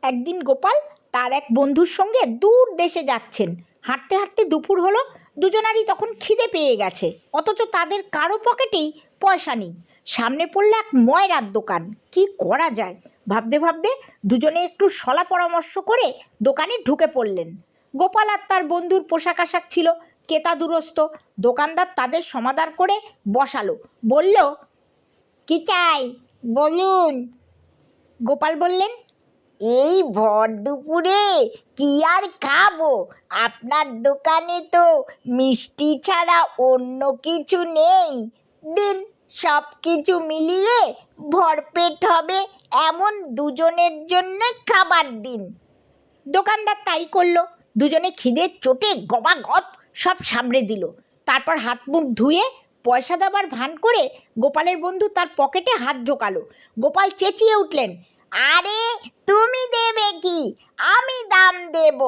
একদিন গোপাল তার এক বন্ধুর সঙ্গে দূর দেশে যাচ্ছেন। হাঁটতে হাঁটতে দুপুর হলো। দুজনারই তখন খিদে পেয়ে গেছে, অথচ তাদের কারো পকেটেই পয়সা নেই। সামনে পড়ল এক ময়রার দোকান। কি করা যায় ভাবতে ভাবতে দুজনে একটু শলা পরামর্শ করে দোকানে ঢুকে পড়লেন। গোপাল আর তার বন্ধুর পোশাক আশাক ছিল কেতা দুরস্ত। দোকানদার তাদের সমাদর করে বসালো, বলল, কি চাই বলুন। গোপাল বললেন, এই ভর দুপুরে কি আর খাবো, আপনার দোকানে তো মিষ্টি ছাড়া অন্য কিছু নেই। দিন, সব কিছু মিলিয়ে ভরপেট হবে এমন দুজনের জন্য খাবার দিন। দোকানদার তাই করলো। দুজনে খিদের চোটে গবাগপ সব সামড়ে দিল। তারপর হাত মুখ ধুয়ে পয়সা দেবার ভান করে গোপালের বন্ধু তার পকেটে হাত ঢোকালো। গোপাল চেঁচিয়ে উঠলেন, আরে তুমি দেবে কি, আমি দাম দেব,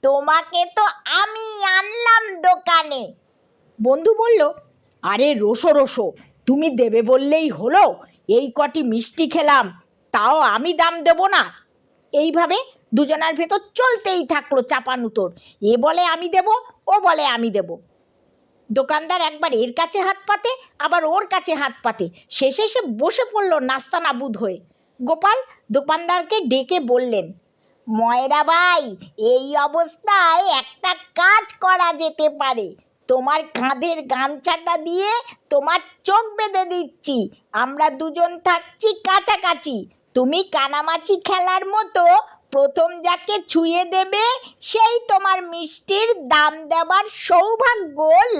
তোমাকে তো আমি আনলাম দোকানে। বন্ধু বলল, আরে রোসো রোসো, তুমি দেবে বললেই হলো, এই কটি মিষ্টি খেলাম, তাও আমি দাম দেব না। এইভাবে দুজনার ভেতর চলতেই থাকলো চাপানুতোর। এ বলে আমি দেব, ও বলে আমি দেব। দোকানদার একবার এর কাছে হাত পাতে, আবার ওর কাছে হাত পাতে। শেষে সে বসে পড়ল নাস্তা নাবুদ হয়ে। গোপাল দোকানদারকে ডেকে বললেন, ময়রা ভাই, এই অবস্থায় একটা কাজ করা যেতে পারে। তোমার কাঁধের গামছাটা দিয়ে তোমার চোখ বেঁধে দিচ্ছি। আমরা দুজন থাকছি কাছাকাছি। তুমি কানামাছি খেলার মতো প্রথম যাকে ছুঁয়ে দেবে সেই তোমার মিষ্টির দাম দেবার সৌভাগ্য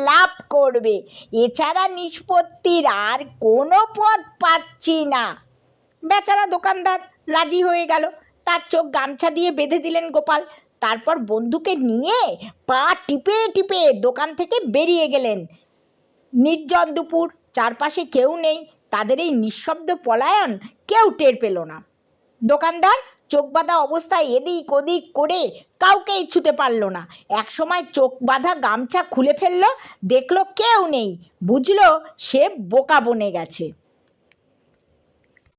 লাভ করবে। এছাড়া নিষ্পত্তির আর কোনো পথ পাচ্ছি না। বেচারা দোকানদার রাজি হয়ে গেল। তার চোখ গামছা দিয়ে বেঁধে দিলেন গোপাল। তারপর বন্ধুকে নিয়ে পা টিপে টিপে দোকান থেকে বেরিয়ে গেলেন। নির্জন দুপুর, চারপাশে কেউ নেই। তাদের এই নিঃশব্দ পলায়ন কেউ টের পেল না। দোকানদার চোখ বাঁধা অবস্থায় এদিক ওদিক করে কাউকেই ছুতে পারল না। একসময় চোখ বাঁধা গামছা খুলে ফেললো, দেখলো কেউ নেই, বুঝলো সে বোকা বনে গেছে।